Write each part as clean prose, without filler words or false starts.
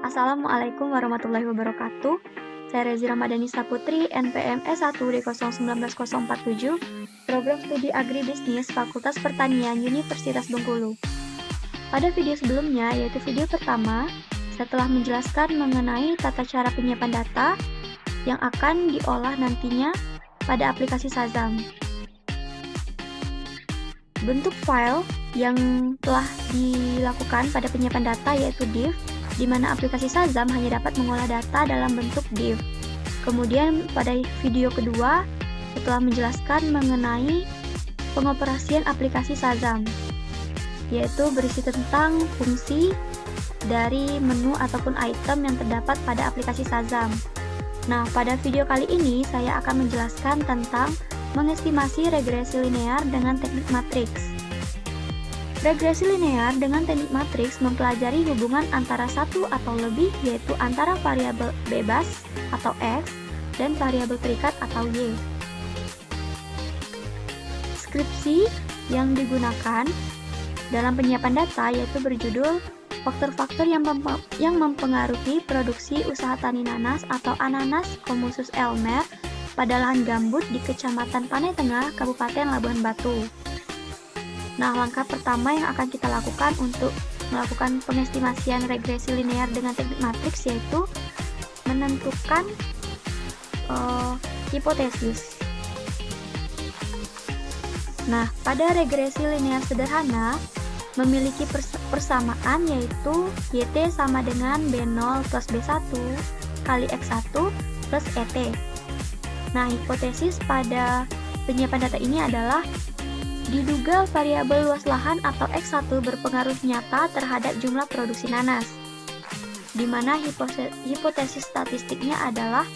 Assalamualaikum warahmatullahi wabarakatuh. Saya Rezi Ramadhani Saputri, NPM S1 D019047, Program Studi Agribisnis Fakultas Pertanian Universitas Bengkulu. Pada video sebelumnya, yaitu video pertama, saya telah menjelaskan mengenai tata cara penyiapan data yang akan diolah nantinya pada aplikasi Shazam. Bentuk file yang telah dilakukan pada penyiapan data yaitu div, di mana aplikasi Shazam hanya dapat mengolah data dalam bentuk div. Kemudian pada video kedua, saya telah menjelaskan mengenai pengoperasian aplikasi Shazam, yaitu berisi tentang fungsi dari menu ataupun item yang terdapat pada aplikasi Shazam. Nah, pada video kali ini saya akan menjelaskan tentang mengestimasi regresi linear dengan teknik matriks. Regresi linear dengan teknik matriks mempelajari hubungan antara satu atau lebih, yaitu antara variabel bebas atau X dan variabel terikat atau Y. Skripsi yang digunakan dalam penyiapan data yaitu berjudul faktor-faktor yang mempengaruhi produksi usaha tani nanas atau ananas Komusus Elmer pada lahan gambut di Kecamatan Panai Tengah, Kabupaten Labuhan Batu. Nah, langkah pertama yang akan kita lakukan untuk melakukan pengestimasian regresi linear dengan teknik matriks yaitu menentukan hipotesis. Nah, pada regresi linear sederhana memiliki persamaan yaitu YT sama dengan B0 plus B1 kali X1 plus ET. Nah, hipotesis pada penyiapan data ini adalah diduga variabel luas lahan atau X1 berpengaruh nyata terhadap jumlah produksi nanas, di mana hipotesis statistiknya adalah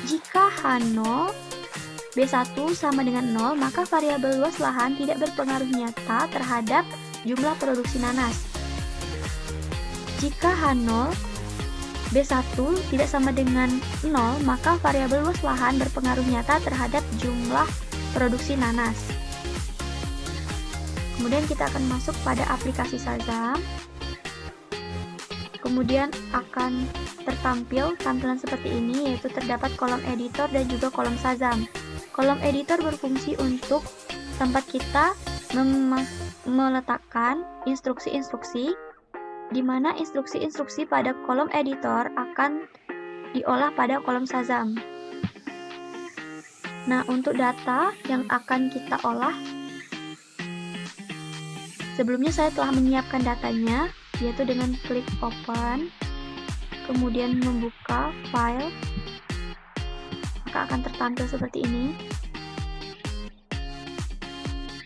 jika H0 B1 sama dengan 0, maka variabel luas lahan tidak berpengaruh nyata terhadap jumlah produksi nanas. Jika H0 B1 tidak sama dengan 0, maka variabel luas lahan berpengaruh nyata terhadap jumlah produksi nanas. Kemudian kita akan masuk pada aplikasi Shazam. Kemudian akan tertampil tampilan seperti ini, yaitu terdapat kolom editor dan juga kolom Shazam. Kolom editor berfungsi untuk tempat kita meletakkan instruksi-instruksi, di mana instruksi-instruksi pada kolom editor akan diolah pada kolom Shazam. Nah, untuk data yang akan kita olah, sebelumnya saya telah menyiapkan datanya, yaitu dengan klik open, kemudian membuka file, maka akan tertampil seperti ini.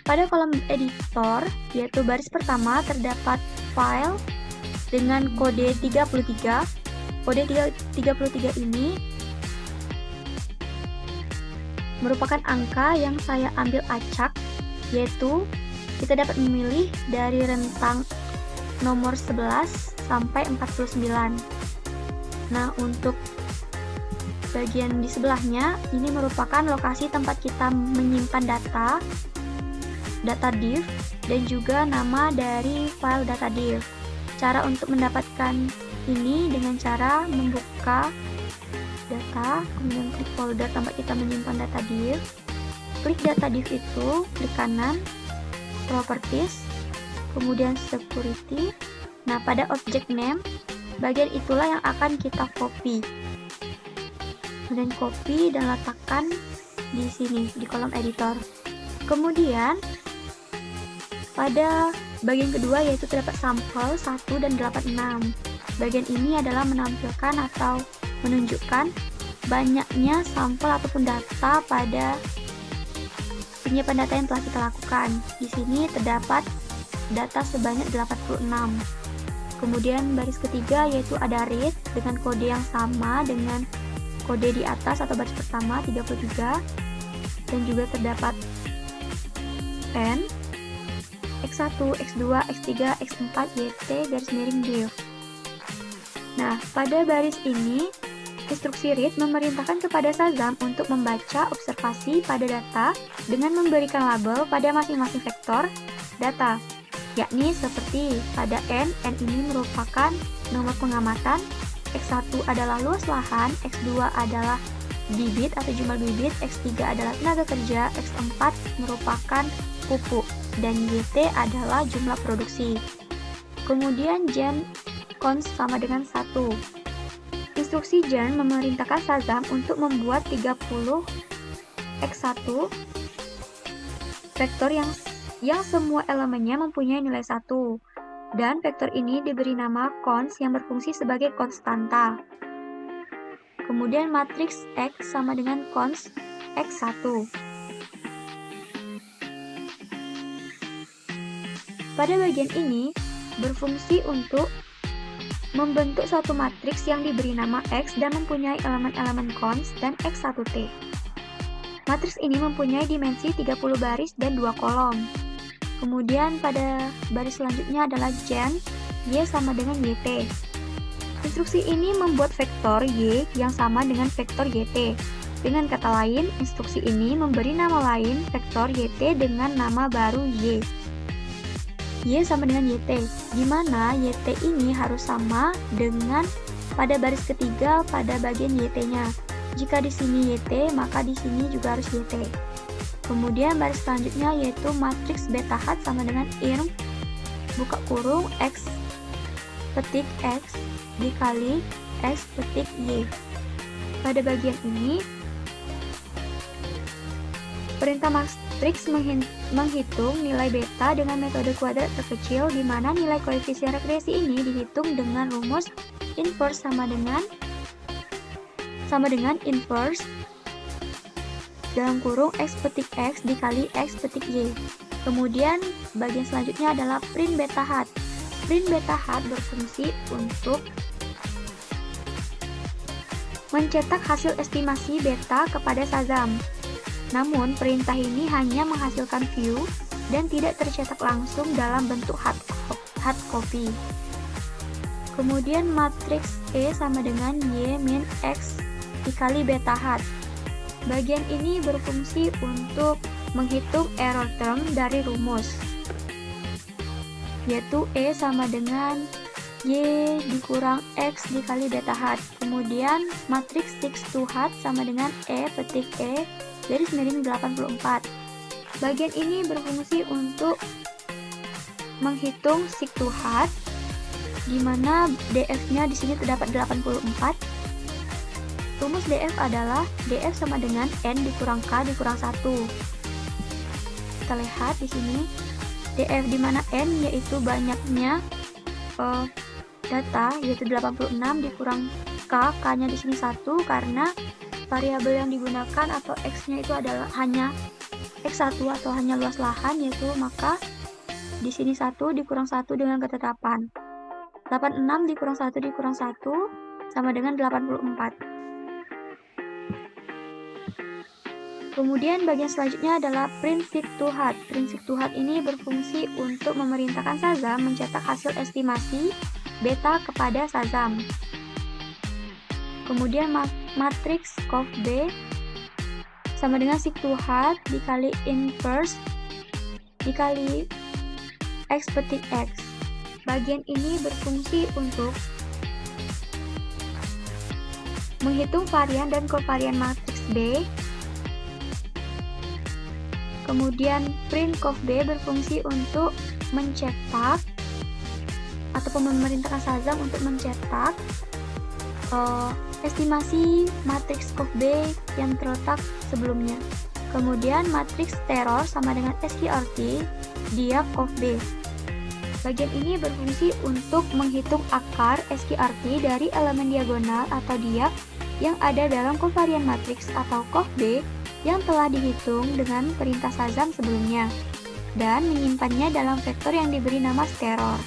Pada kolom editor, yaitu baris pertama, terdapat file dengan kode 33. Kode 33 ini merupakan angka yang saya ambil acak, yaitu kita dapat memilih dari rentang nomor 11 sampai 49. Nah, untuk bagian di sebelahnya, ini merupakan lokasi tempat kita menyimpan data div, dan juga nama dari file data div. Cara untuk mendapatkan ini dengan cara membuka data, kemudian klik folder tempat kita menyimpan data div. Klik data div itu, klik kanan, properties, kemudian security. Nah, pada object name, bagian itulah yang akan kita copy. Kemudian copy dan letakkan di sini, di kolom editor. Kemudian, pada bagian kedua yaitu terdapat sampel 1 dan 86. Bagian ini adalah menampilkan atau menunjukkan banyaknya sampel ataupun data pada penyiapan data yang telah kita lakukan. Di sini terdapat data sebanyak 86. Kemudian baris ketiga yaitu ada read dengan kode yang sama dengan kode di atas atau baris pertama 33, dan juga terdapat pen, X1, X2, X3, X4, YT, garis miring div. Nah, pada baris ini instruksi read memerintahkan kepada Shazam untuk membaca observasi pada data dengan memberikan label pada masing-masing vektor data, yakni seperti pada N ini merupakan nomor pengamatan, X1 adalah luas lahan, X2 adalah bibit atau jumlah bibit, X3 adalah tenaga kerja, X4 merupakan pupuk, dan YT adalah jumlah produksi. Kemudian Jan cons sama dengan 1. Instruksi Jan memerintahkan Shazam untuk membuat 30 X1 vektor yang semua elemennya mempunyai nilai 1. Dan vektor ini diberi nama cons yang berfungsi sebagai konstanta. Kemudian matriks X sama dengan cons X1. Pada bagian ini berfungsi untuk membentuk suatu matriks yang diberi nama X dan mempunyai elemen-elemen cons dan X1T. Matriks ini mempunyai dimensi 30 baris dan 2 kolom. Kemudian pada baris selanjutnya adalah Jan, Y sama dengan YT. Instruksi ini membuat vektor Y yang sama dengan vektor YT. Dengan kata lain, instruksi ini memberi nama lain vektor YT dengan nama baru Y. Y sama dengan YT, di mana YT ini harus sama dengan pada baris ketiga pada bagian YT-nya. Jika di sini YT, maka di sini juga harus YT. Kemudian baris selanjutnya yaitu matriks beta hat sama dengan IRM buka kurung X petik X dikali X petik Y. Pada bagian ini, perintah matriks menghitung nilai beta dengan metode kuadrat terkecil, di mana nilai koefisien regresi ini dihitung dengan rumus inverse sama dengan inverse dalam kurung X petik X dikali X petik Y. Kemudian bagian selanjutnya adalah print beta hat. Print beta hat berfungsi untuk mencetak hasil estimasi beta kepada Shazam. Namun, perintah ini hanya menghasilkan view dan tidak tercetak langsung dalam bentuk hard copy. Kemudian matriks E sama dengan Y min X dikali beta hat. Bagian ini berfungsi untuk menghitung error term dari rumus, yaitu E sama dengan Y dikurang X dikali beta hat. Kemudian matriks 6 to hat sama dengan E petik E garis miring 84. Bagian ini berfungsi untuk menghitung 6 to hat, di mana DF-nya di sini terdapat 84. Rumus DF adalah DF sama dengan N dikurang K dikurang 1. Kita lihat di sini DF di mana N yaitu banyaknya data, yaitu 86 dikurang K, K-nya di sini 1 karena variabel yang digunakan atau X-nya itu adalah hanya X1 atau hanya luas lahan, yaitu maka di sini 1 dikurang 1 dengan ketetapan. 86 dikurang 1 dikurang 1 sama dengan 84. Kemudian bagian selanjutnya adalah print seek to hat. Print seek to hat ini berfungsi untuk memerintahkan Shazam mencetak hasil estimasi beta kepada Shazam. Kemudian matriks conv B sama dengan seek to hat dikali inverse dikali X petik X. Bagian ini berfungsi untuk menghitung varian dan kovarian matriks B. Kemudian print conv B berfungsi untuk mencetak ataupun memerintahkan Shazam untuk mencetak estimasi matriks conv B yang terletak sebelumnya. Kemudian matriks teror sama dengan SQRT dia conv B. Bagian ini berfungsi untuk menghitung akar SQRT dari elemen diagonal atau diag yang ada dalam kovarian matriks atau conv B yang telah dihitung dengan perintah Shazam sebelumnya, dan menyimpannya dalam vektor yang diberi nama steror.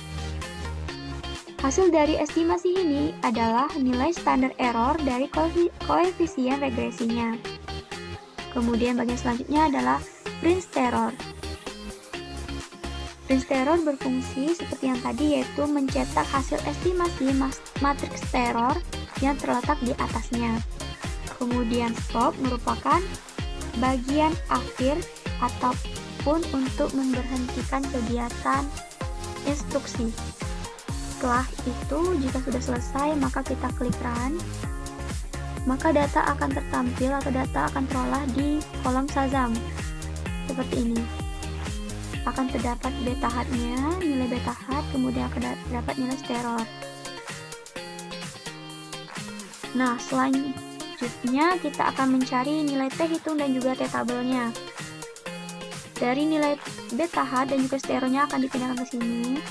Hasil dari estimasi ini adalah nilai standar error dari koefisien regresinya. Kemudian bagian selanjutnya adalah print steror. Print steror berfungsi seperti yang tadi, yaitu mencetak hasil estimasi matriks steror yang terletak di atasnya. Kemudian stop merupakan bagian akhir ataupun untuk memberhentikan kegiatan instruksi. setelah itu, jika sudah selesai, maka kita klik Run. Maka data akan tertampil atau data akan terolah di kolom Shazam. Seperti ini. Akan terdapat beta hat-nya, nilai beta hat, kemudian akan terdapat nilai steror. Nah, selanjutnya kita akan mencari nilai T hitung dan juga T tabelnya. Dari nilai beta hat dan juga sterornya akan dipindahkan ke sini.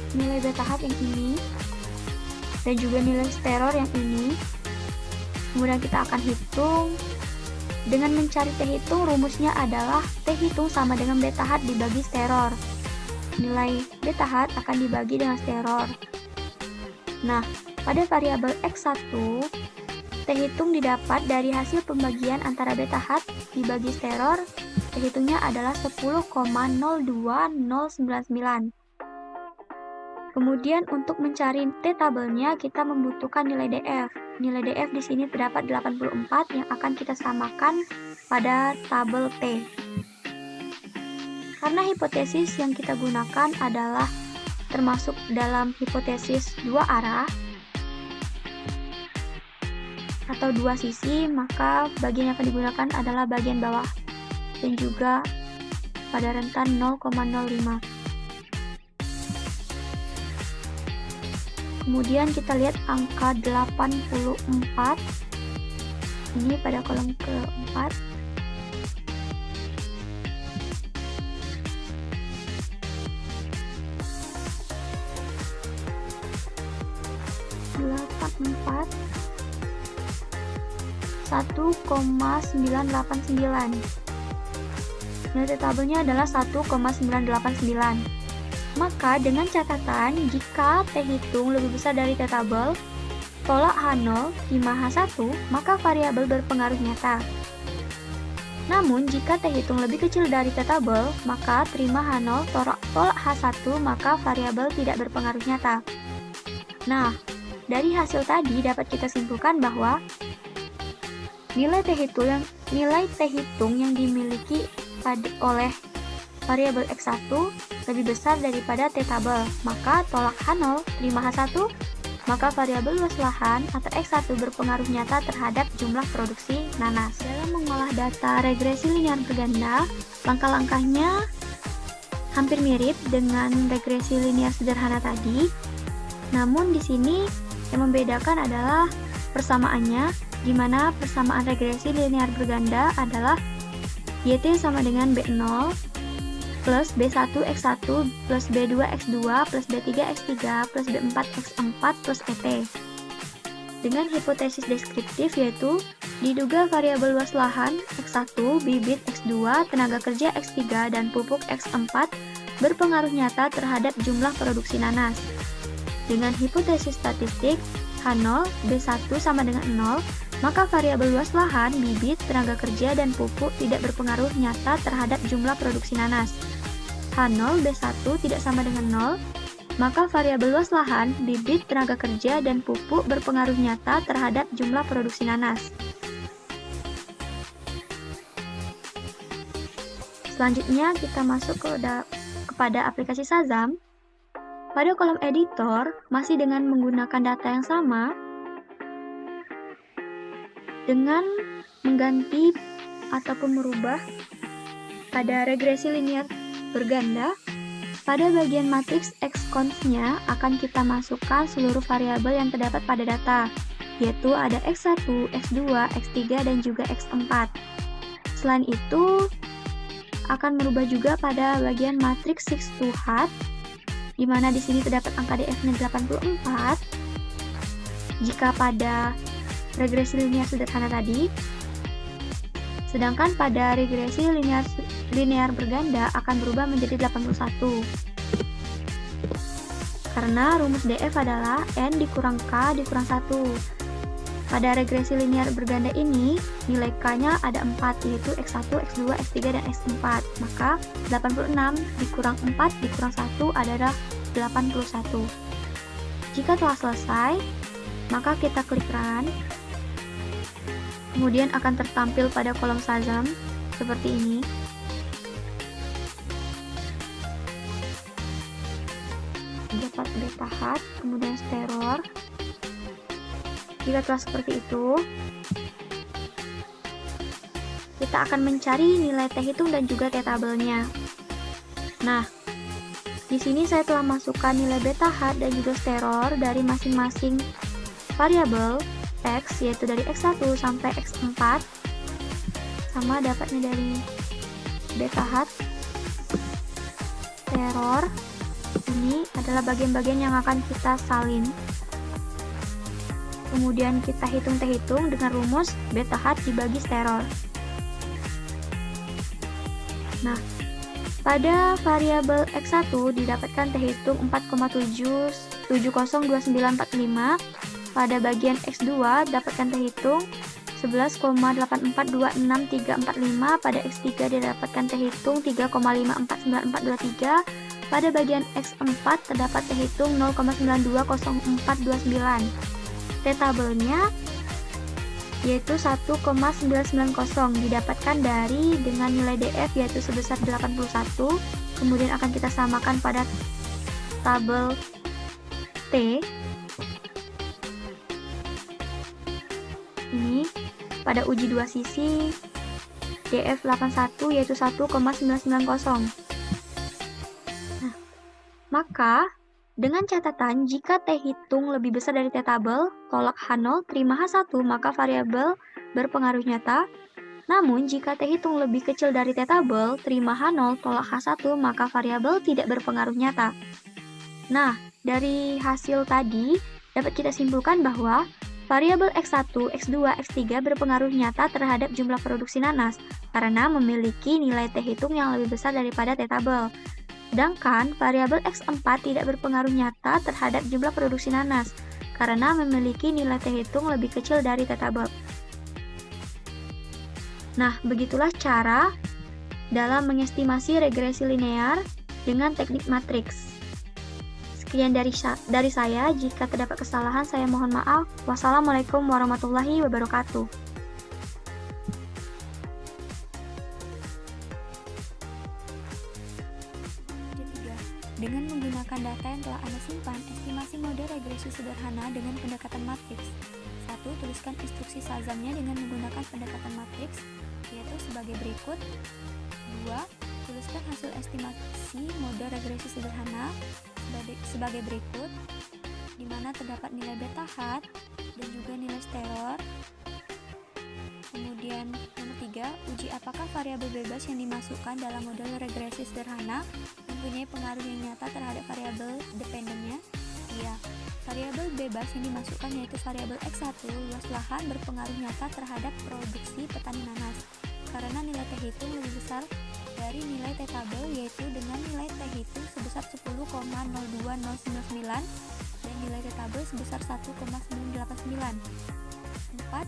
Nilai beta hat yang ini dan juga nilai steror yang ini. Kemudian kita akan hitung. Dengan mencari T hitung, rumusnya adalah T hitung sama dengan beta hat dibagi steror. Nilai beta hat akan dibagi dengan steror. Nah, pada variabel X1, T hitung didapat dari hasil pembagian antara beta hat dibagi steror. T hitungnya adalah 10,02099. Kemudian untuk mencari T tabelnya kita membutuhkan nilai DF. Nilai DF di sini terdapat 84 yang akan kita samakan pada tabel T. Karena hipotesis yang kita gunakan adalah termasuk dalam hipotesis dua arah atau dua sisi, maka bagian yang akan digunakan adalah bagian bawah dan juga pada rentan 0,05. Kemudian kita lihat angka 84 ini pada kolom keempat. Empat 1,989. Nilai tabelnya adalah 1,989. Maka dengan catatan jika T hitung lebih besar dari T tabel, tolak H0 lima H1, maka variabel berpengaruh nyata. Namun jika T hitung lebih kecil dari T tabel, maka terima H0 tolak H1, maka variabel tidak berpengaruh nyata. Nah, dari hasil tadi dapat kita simpulkan bahwa nilai T hitung yang dimiliki oleh variabel X1 lebih besar daripada T tabel, maka tolak H0 terima H1, maka variabel luas lahan atau X1 berpengaruh nyata terhadap jumlah produksi nanas. Dalam mengolah data regresi linear berganda, langkah-langkahnya hampir mirip dengan regresi linear sederhana tadi. Namun di sini yang membedakan adalah persamaannya, di mana persamaan regresi linear berganda adalah YT sama dengan B0 plus B1 X1 plus B2 X2 plus B3 X3 plus B4 X4 plus ET. Dengan hipotesis deskriptif yaitu diduga variabel luas lahan X1, bibit X2, tenaga kerja X3, dan pupuk X4 berpengaruh nyata terhadap jumlah produksi nanas. Dengan hipotesis statistik H0, B1 sama dengan 0, maka variabel luas lahan, bibit, tenaga kerja, dan pupuk tidak berpengaruh nyata terhadap jumlah produksi nanas. H0, B1 tidak sama dengan 0, maka variabel luas lahan, bibit, tenaga kerja, dan pupuk berpengaruh nyata terhadap jumlah produksi nanas. Selanjutnya kita masuk kepada aplikasi Shazam. Pada kolom editor, masih dengan menggunakan data yang sama, dengan mengganti ataupun merubah pada regresi linear berganda, pada bagian matriks X-cons-nya akan kita masukkan seluruh variabel yang terdapat pada data, yaitu ada X1, X2, X3, dan juga X4. Selain itu, akan merubah juga pada bagian matriks 6 to hat, di mana di sini terdapat angka DF-nya 84. Jika pada regresi linear sederhana tadi, sedangkan pada regresi linear berganda akan berubah menjadi 81. Karena rumus DF adalah N dikurang K dikurang 1. Pada regresi linear berganda ini, nilai K-nya ada 4, yaitu X1, X2, X3, dan X4. Maka 86 dikurang 4 dikurang 1 adalah 81. Jika telah selesai, maka kita klik Run. Kemudian akan tertampil pada kolom Shazam seperti ini. dapat beta hat, kemudian steror. Jika telah seperti itu, kita akan mencari nilai T hitung dan juga T tabelnya. Nah, di sini saya telah masukkan nilai beta hat dan juga steror dari masing-masing variabel X, yaitu dari X1 sampai X4, sama dapatnya dari beta hat, steror. Ini adalah bagian-bagian yang akan kita salin. Kemudian kita hitung T hitung dengan rumus beta hat dibagi steror. Nah, pada variabel X1 didapatkan T hitung 4,7702945. Pada bagian X2 dapatkan T hitung 11,8426345. Pada X3 didapatkan T hitung 3,549423. Pada bagian X4 terdapat T hitung 0,920429. T tabelnya yaitu 1,990 didapatkan dari dengan nilai DF yaitu sebesar 81. Kemudian akan kita samakan pada tabel T. Ini pada uji dua sisi DF 81 yaitu 1,990. Nah, maka dengan catatan, jika T hitung lebih besar dari T tabel, tolak H0, terima H1, maka variabel berpengaruh nyata. Namun, jika T hitung lebih kecil dari T tabel, terima H0, tolak H1, maka variabel tidak berpengaruh nyata. Nah, dari hasil tadi, dapat kita simpulkan bahwa variabel X1, X2, X3 berpengaruh nyata terhadap jumlah produksi nanas, karena memiliki nilai T hitung yang lebih besar daripada T tabel. Sedangkan variabel X4 tidak berpengaruh nyata terhadap jumlah produksi nanas karena memiliki nilai T hitung lebih kecil dari T tabel. Nah, begitulah cara dalam mengestimasi regresi linear dengan teknik matriks. Sekian dari saya. Jika terdapat kesalahan, saya mohon maaf. Wassalamualaikum warahmatullahi wabarakatuh. Dengan menggunakan data yang telah Anda simpan, estimasi model regresi sederhana dengan pendekatan matriks. 1. Tuliskan instruksi Shazamnya dengan menggunakan pendekatan matriks, yaitu sebagai berikut. 2. Tuliskan hasil estimasi model regresi sederhana sebagai berikut, di mana terdapat nilai beta hat dan juga nilai steror. Kemudian nomor 3, uji apakah variabel bebas yang dimasukkan dalam model regresi sederhana mempunyai pengaruh yang nyata terhadap variabel dependennya. Ya, variabel bebas yang dimasukkan yaitu variabel X1 luas lahan berpengaruh nyata terhadap produksi petani nanas karena nilai T hitung lebih besar dari nilai T tabel yaitu dengan nilai T hitung sebesar 10,02099 dan nilai T tabel sebesar 1,989. 4.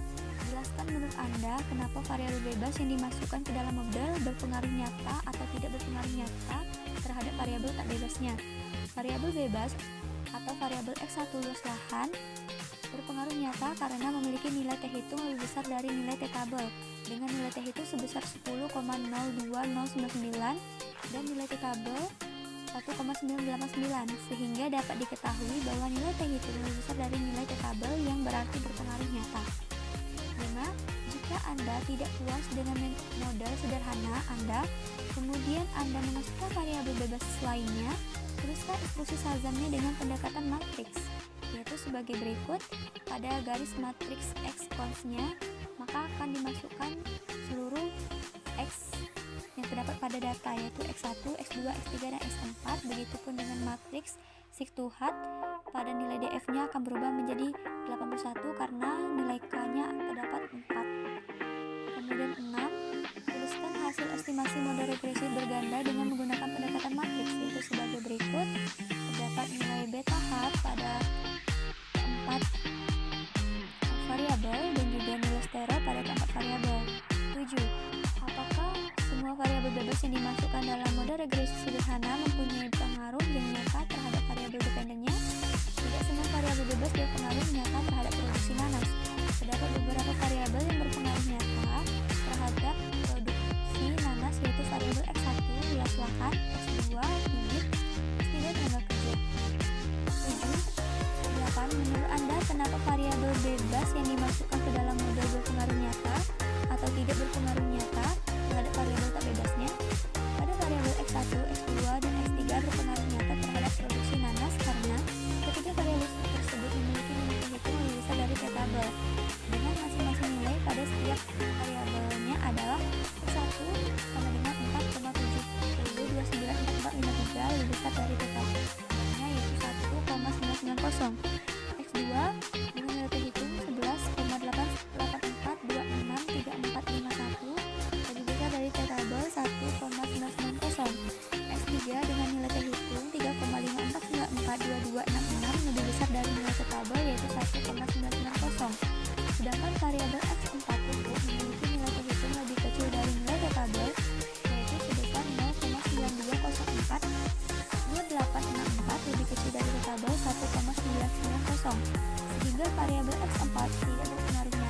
Jelaskan menurut Anda kenapa variabel bebas yang dimasukkan ke dalam model berpengaruh nyata atau tidak berpengaruh nyata terhadap variabel tak bebasnya. Variabel bebas atau variabel X1 luas lahan berpengaruh nyata karena memiliki nilai T hitung lebih besar dari nilai T tabel dengan nilai T hitung sebesar 10,02099 dan nilai T tabel 1,989 sehingga dapat diketahui bahwa nilai T hitung lebih besar dari nilai T tabel yang berarti berpengaruh nyata. 5. Jika Anda tidak puas dengan model sederhana Anda, kemudian Anda memasukkan variabel bebas lainnya, tuliskan instruksi Shazamnya dengan pendekatan matriks, yaitu sebagai berikut. Pada garis matriks X cons-nya, maka akan dimasukkan seluruh X yang terdapat pada data, yaitu X1, X2, X3, dan X4. Begitupun dengan matriks seek to hat, pada nilai DF-nya akan berubah menjadi 81 karena nilai K-nya terdapat 4. Kemudian 6. Tuliskan hasil estimasi model regresi berganda dengan menggunakan pendekatan matriks, yaitu sebagai berikut. Terdapat nilai beta hat pada 4 variabel dan juga nilai sterol pada keempat variabel. 7. Apakah semua variabel bebas yang dimasukkan dalam model regresi sederhana mempunyai pengaruh yang nyata terhadap variabel dependennya? Tidak semua variabel bebas berpengaruh nyata terhadap produksi nanas. Terdapat beberapa variabel yang berpengaruh nyata terhadap produksi nanas, yaitu variabel X1 luas lahan, X2 bibit, X3 tenaga kerja. yang dimasukkan ke dalam model berpengaruh nyata atau tidak berpengaruh nyata terhadap variabel tak bebasnya. Pada variabel X1, X2, dan X3 berpengaruh nyata terhadap produksi nanas karena ketiga variabel tersebut memiliki nilai terhitung lebih besar dari tabel, dengan masing-masing nilai pada setiap variabelnya adalah X1 sama dengan 4,70294453 lebih besar dari tabelnya yaitu 1,990. X2 dengan nilai terhitung 11,884263451 lebih besar dari tabel 1,990. X3 dengan nilai terhitung 3,5494266 lebih besar dari nilai tabel yaitu 1,990. Sedangkan variabel X4 itu memiliki nilai terhitung lebih kecil dari nilai tabel yaitu sebesar 0,9242864 lebih kecil dari tabel 1,990, sehingga variabel X4 tidak berpengaruh